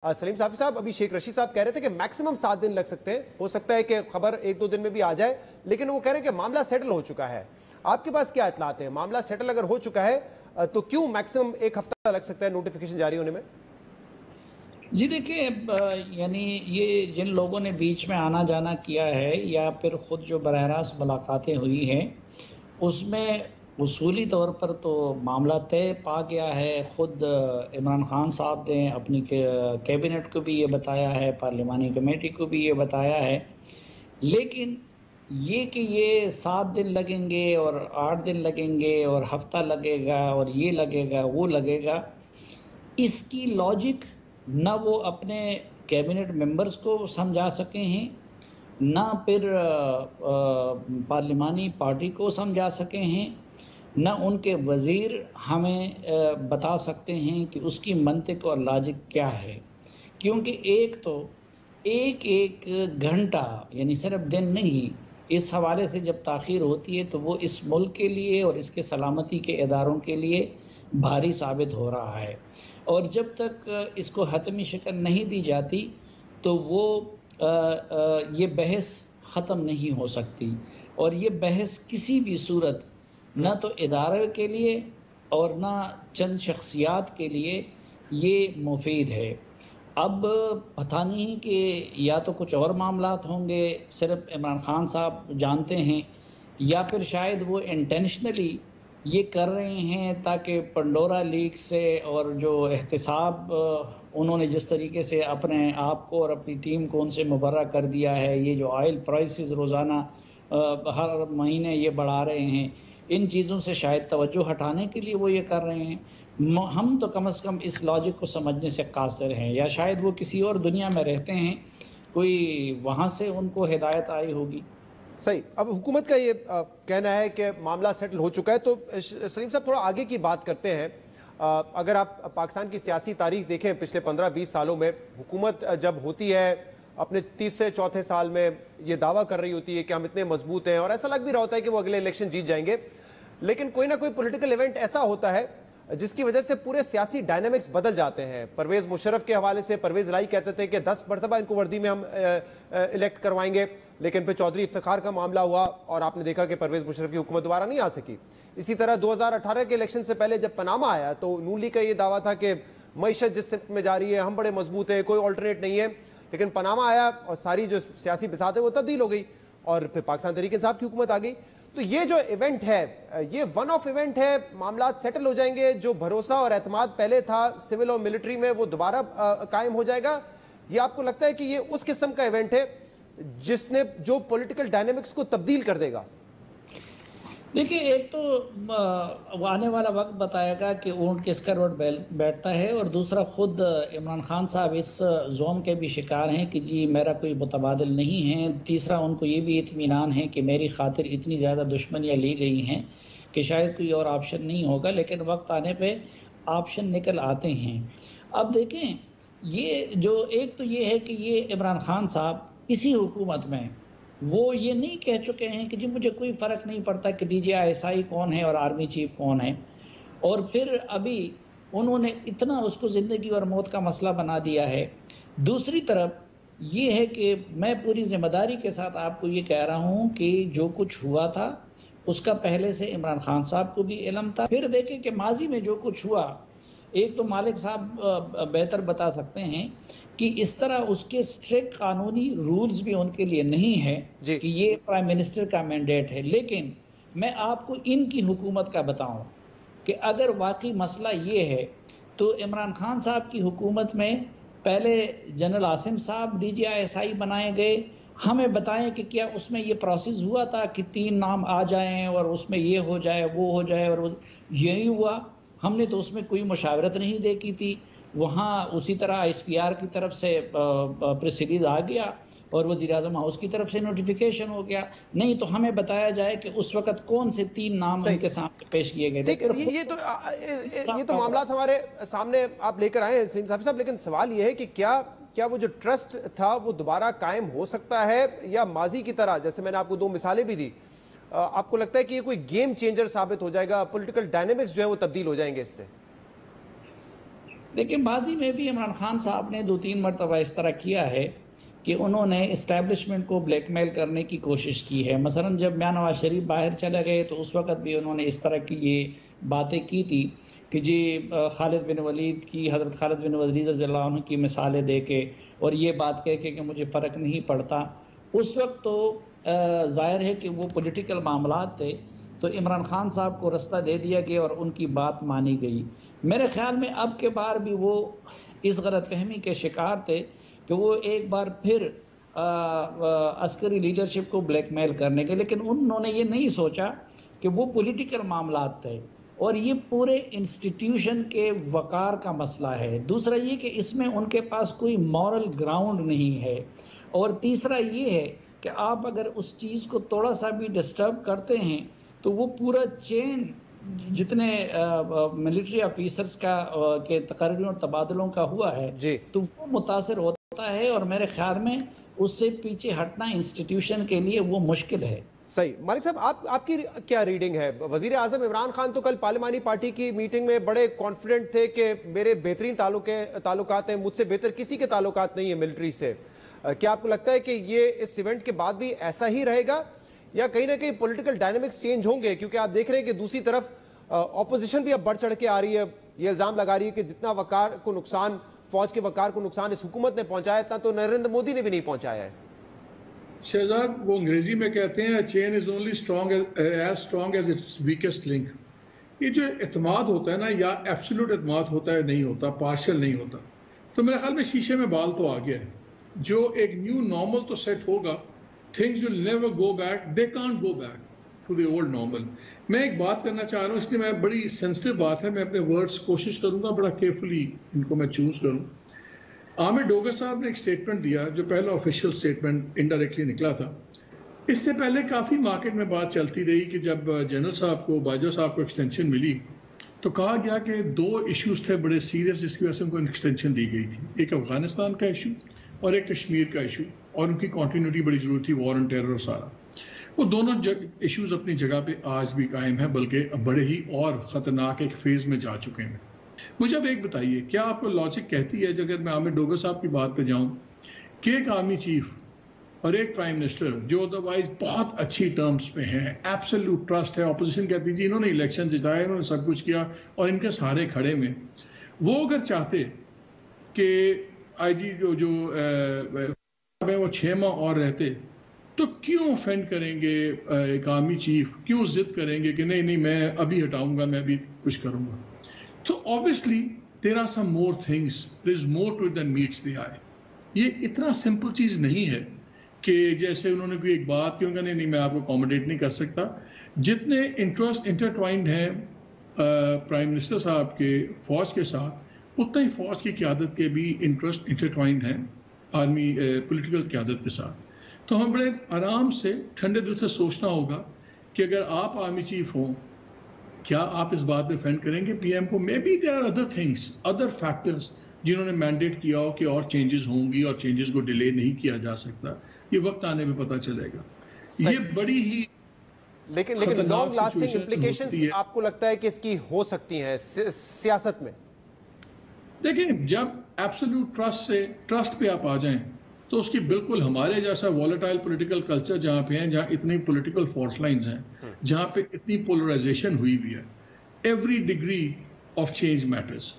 सलीम साफी साहब, अभी शेख रशीद साहब कह रहे थे कि मैक्सिमम 7 दिन लग सकते हैं, हो सकता है कि खबर 1-2 दिन में भी आ जाए, लेकिन वो कह रहे हैं कि मामला सेटल हो चुका है। आपके पास क्या इत्तलात है? मामला सेटल अगर हो चुका है तो क्यों मैक्सिमम 1 हफ्ता लग सकता है नोटिफिकेशन जारी होने में? जी देखिए, यानी ये जिन लोगों ने बीच में आना जाना किया है या फिर ख़ुद जो बराह रास्त मुलाकातें हुई हैं, उसमें उसूली तौर पर तो मामला तय पा गया है। ख़ुद इमरान ख़ान साहब ने अपनी कैबिनेट को भी ये बताया है, पार्लिमानी कमेटी को भी ये बताया है। लेकिन ये 7 दिन लगेंगे और 8 दिन लगेंगे और हफ्ता लगेगा और ये लगेगा वो लगेगा, इसकी लॉजिक ना वो अपने कैबिनेट मेंबर्स को समझा सके हैं, ना फिर पार्लिमानी पार्टी को समझा सके हैं, ना उनके वज़ीर हमें बता सकते हैं कि उसकी मंतिक और लॉजिक क्या है। क्योंकि एक तो एक घंटा, यानी सिर्फ दिन नहीं, इस हवाले से जब ताख़ीर होती है तो वो इस मुल्क के लिए और इसके सलामती के इदारों के लिए भारी साबित हो रहा है। और जब तक इसको हतमी शक्ल नहीं दी जाती तो वो ये बहस ख़त्म नहीं हो सकती, और ये बहस किसी भी सूरत ना तो इदारे के लिए और ना चंद शख्सियात के लिए ये मुफीद है। अब पता नहीं कि या तो कुछ और मामलात होंगे, सिर्फ इमरान ख़ान साहब जानते हैं, या फिर शायद वो इंटेंशनली ये कर रहे हैं ताकि पंडोरा लीक से और जो एहतसाब उन्होंने जिस तरीके से अपने आप को और अपनी टीम को उनसे मुबर्रा कर दिया है, ये जो ऑयल प्राइसेस रोज़ाना हर महीने ये बढ़ा रहे हैं, इन चीज़ों से शायद तवज्जो हटाने के लिए वो ये कर रहे हैं। हम तो कम से कम इस लॉजिक को समझने से कासिर हैं, या शायद वो किसी और दुनिया में रहते हैं, कोई वहाँ से उनको हिदायत आई होगी। सही। अब हुकूमत का ये कहना है कि मामला सेटल हो चुका है, तो सलीम साहब थोड़ा आगे की बात करते हैं। अगर आप पाकिस्तान की सियासी तारीख देखें, पिछले 15-20 सालों में हुकूमत जब होती है अपने 30 से चौथे साल में ये दावा कर रही होती है कि हम इतने मजबूत हैं, और ऐसा लग भी रहा होता है कि वो अगले इलेक्शन जीत जाएंगे, लेकिन कोई ना कोई पॉलिटिकल इवेंट ऐसा होता है जिसकी वजह से पूरे सियासी डायनामिक्स बदल जाते हैं। परवेज़ मुशर्रफ के हवाले से परवेज़ लाई कहते थे कि 10 मरतबा इनको वर्दी में हम इलेक्ट करवाएंगे, लेकिन फिर चौधरी इफ्तिखार का मामला हुआ और आपने देखा कि परवेज़ मुशर्रफ की हुकूमत दोबारा नहीं आ सकी। इसी तरह 2018 के इलेक्शन से पहले जब पनामा आया तो नून लीग का ये दावा था कि मईशत जिस सिमत में जा रही है, हम बड़े मजबूत हैं, कोई ऑल्टरनेट नहीं है, लेकिन पनामा आया और सारी जो सियासी बिसात है वो तब्दील हो गई और फिर पाकिस्तान तहरीक इंसाफ की हुकूमत आ गई। तो ये जो इवेंट है, ये वन ऑफ इवेंट है, मामला सेटल हो जाएंगे, जो भरोसा और एतमाद पहले था सिविल और मिलिट्री में वो दोबारा कायम हो जाएगा। ये आपको लगता है कि ये उस किस्म का इवेंट है जिसने जो पॉलिटिकल डायनेमिक्स को तब्दील कर देगा? देखिए, एक तो आने वाला वक्त बताएगा कि ऊंट किस करवट बैठता है, और दूसरा खुद इमरान खान साहब इस जोम के भी शिकार हैं कि जी मेरा कोई मुतबादिल नहीं है। तीसरा, उनको ये भी इत्मीनान है कि मेरी खातिर इतनी ज़्यादा दुश्मनियाँ ली गई हैं कि शायद कोई और ऑप्शन नहीं होगा, लेकिन वक्त आने पे ऑप्शन निकल आते हैं। अब देखें, ये जो एक तो ये है कि ये इमरान खान साहब इसी हुकूमत में वो ये नहीं कह चुके हैं कि जी मुझे कोई फ़र्क नहीं पड़ता कि DGI कौन है और आर्मी चीफ कौन है, और फिर अभी उन्होंने इतना उसको ज़िंदगी और मौत का मसला बना दिया है। दूसरी तरफ ये है कि मैं पूरी ज़िम्मेदारी के साथ आपको ये कह रहा हूँ कि जो कुछ हुआ था उसका पहले से इमरान खान साहब को भी इल्म था। फिर देखें कि माजी में जो कुछ हुआ, एक तो मालिक साहब बेहतर बता सकते हैं कि इस तरह उसके स्ट्रिक्ट कानूनी रूल्स भी उनके लिए नहीं है कि ये प्राइम मिनिस्टर का मैंडेट है। लेकिन मैं आपको इनकी हुकूमत का बताऊं कि अगर वाकई मसला ये है तो इमरान खान साहब की हुकूमत में पहले जनरल आसिम साहब DGI बनाए गए। हमें बताएं कि क्या उसमें ये प्रोसेस हुआ था कि 3 नाम आ जाएं और उसमें ये हो जाए वो हो जाए, और यही हुआ। हमने तो उसमें कोई मुशावरत नहीं देखी थी। वहाँ उसी तरह ISPR की तरफ से प्रेस रिलीज आ गया और वज़ीर-ए-आज़म हाउस की तरफ से नोटिफिकेशन हो गया। नहीं तो हमें बताया जाए कि उस वक्त कौन से 3 नाम उनके सामने पेश किए गए थे। ये तो मामला हमारे सामने आप लेकर आए हैं सलीम साहब, लेकिन सवाल ये है कि क्या वो जो ट्रस्ट था वो दोबारा कायम हो सकता है, या माजी की तरह जैसे मैंने आपको 2 मिसालें भी दी, आपको लगता है कि ये कोई गेम चेंजर साबित हो जाएगा, पॉलिटिकल डायनेमिक्स जो है वो तब्दील हो जाएंगे इससे? دیکھیں ماضی میں بھی عمران خان صاحب نے 2-3 مرتبہ اس طرح کیا ہے کہ انہوں نے اسٹیبلشمنٹ کو بلیک میل کرنے کی کوشش کی ہے. مثلا جب میاں نواز شریف باہر چلے گئے تو اس وقت بھی انہوں نے اس طرح کی یہ باتیں کی تھی کہ جی خالد بن ولید کی، حضرت خالد بن ولید رضی اللہ عنہ کی مثالیں دے کے اور یہ بات کہہ کے کہ مجھے فرق نہیں پڑتا. اس وقت تو ظاہر ہے کہ وہ پولیٹیکل معاملات تھے تو عمران خان صاحب کو رستہ دے دیا گیا اور ان کی بات مانی گئی. میرے خیال میں اب کے بار بھی وہ اس غلط فہمی کے شکار تھے کہ وہ ایک بار پھر عسکری لیڈرشپ کو بلیک میل کرنے کے، لیکن انہوں نے یہ نہیں سوچا کہ وہ پولیٹیکل معاملات تھے اور یہ پورے انسٹیٹیوشن کے وقار کا مسئلہ ہے. دوسرا یہ کہ اس میں ان کے پاس کوئی مورل گراؤنڈ نہیں ہے. اور تیسرا یہ ہے کہ آپ اگر اس چیز کو تھوڑا سا بھی ڈسٹرب کرتے ہیں تو وہ پورا چین جتنے ملٹری آفیسرز کا کے تقرریوں اور تبادلوں کا ہوا ہے تو وہ متاثر ہوتا ہے، اور میرے خیال میں اس سے پیچھے ہٹنا انسٹیٹیوشن کے لیے وہ مشکل ہے. صحیح. مالک صاحب آپ کی کیا ریڈنگ ہے؟ وزیر اعظم عمران خان تو کل پارلیمانی پارٹی کی میٹنگ میں بڑے کانفیڈنٹ تھے کہ میرے بہترین تعلقات ہیں، مجھ سے بہتر کسی کے تعلقات نہیں ہیں ملٹری سے. کیا آپ کو لگتا ہے کہ یہ اس ایونٹ کے بعد بھی ایسا ہی رہے گا یا کہیں نہ کہیں پولیٹیکل ڈائنامکس چینج ہوں گے؟ کیونکہ آپ دیکھ رہے ہیں کہ دوسری طرف اپوزیشن بھی اب بڑھ چڑھ کے آ رہی ہے، یہ الزام لگا رہی ہے کہ جتنا وقار کو نقصان، فوج کے وقار کو نقصان اس حکومت نے پہنچایا اتنا تو نریندر مودی نے بھی نہیں پہنچایا ہے. شہزاد، وہ انگریزی میں کہتے ہیں chain is only strong as its weakest link. یہ جو اعتماد ہوتا ہے نا، یا ایبسولوٹ اعتماد ہوتا ہے، نہیں ہوتا، پارشل نہیں ہوتا. تو میرے خیال میں شیشے میں بال تو آ گیا ہے. جو ایک نیو نارمل تو سیٹ ہوگا، things will never go back, they can't go back to the old normal. میں ایک بات کرنا چاہ رہا ہوں، اس لیے میں بڑی سینسٹیو بات ہے، میں اپنے ورڈز کوشش کروں گا بڑا کیئرفلی ان کو میں چوز کروں. عامر ڈوگر صاحب نے ایک سٹیٹمنٹ دیا جو پہلا آفیشیل سٹیٹمنٹ انڈائریکٹلی نکلا تھا. اس سے پہلے کافی مارکیٹ میں بات چلتی رہی کہ جب جنرل صاحب کو، باجوہ صاحب کو ایکسٹینشن ملی تو کہا گیا کہ 2 ایشوز تھے بڑے سیریس جس کی وجہ سے ان کو ایکسٹینشن دی گئی تھی. ایک افغانستان کا ایشو اور ایک کشمیر کا ایشو، اور ان کی کنٹینیوٹی بڑی ضروری تھی، وار اینڈ ٹیرر اور سارا. وہ دونوں ایشوز اپنی جگہ پہ آج بھی قائم ہیں، بلکہ بڑے ہی اور خطرناک ایک فیز میں جا چکے ہیں. مجھے اب ایک بتائیے، کیا آپ کو لاجک کہتی ہے، اگر میں عامر ڈوگر صاحب کی بات پہ جاؤں، کہ ایک آرمی چیف اور ایک پرائم منسٹر جو ادروائز بہت اچھی ٹرمز پہ ہیں، ایبسولوٹ ٹرسٹ ہے، اپوزیشن کہتی جی انہوں نے الیکشن جتایا، انہوں نے سب کچھ کیا اور ان کے سہارے کھڑے میں، وہ اگر چاہتے کہ آئی جی جو وہ 6 ماہ اور رہتے تو کیوں اوفینڈ کریں گے ایک آرمی چیف؟ کیوں ضد کریں گے کہ نہیں میں ابھی ہٹاؤں گا، میں ابھی کچھ کروں گا؟ تو obviously there are some more things, there is more to it than meets the eye. یہ اتنا سمپل چیز نہیں ہے کہ جیسے انہوں نے کوئی ایک بات کیوں کہ نہیں میں آپ کو اکوموڈیٹ نہیں کر سکتا. جتنے انٹرسٹ انٹرٹوائنڈ ہیں پرائم منسٹر صاحب کے فوج کے ساتھ، اتنا ہی فوج کی قیادت کے بھی انٹرسٹ انٹرٹوائنڈ ہیں آرمی پولیٹیکل قیادت کے ساتھ. تو ہم بڑے آرام سے ٹھنڈے دل سے سوچنا ہوگا کہ اگر آپ آرمی چیف ہوں، کیا آپ اس بات پہ ڈیفینڈ کریں گے پی ایم کو؟ Maybe there are other things, other factors جنہوں نے مینڈیٹ کیا ہو کہ اور چینجز ہوں گی اور چینجز کو ڈیلے نہیں کیا جا سکتا. یہ وقت آنے میں پتہ چلے گا. یہ بڑی ہی لیکن لانگ لاسٹنگ امپلیکیشنز آپ کو لگتا ہے کہ اس کی ہو سکتی ہیں سیاست میں؟ دیکھیں، جب ایبسولوٹ ٹرسٹ سے ٹرسٹ پہ آپ آ جائیں تو اس کی بالکل ہمارے جیسا والیٹائل پولیٹیکل کلچر جہاں پہ ہیں، جہاں اتنی پولیٹیکل فالٹ لائنز ہیں، جہاں پہ اتنی پولرائزیشن ہوئی بھی ہے، every degree of change matters.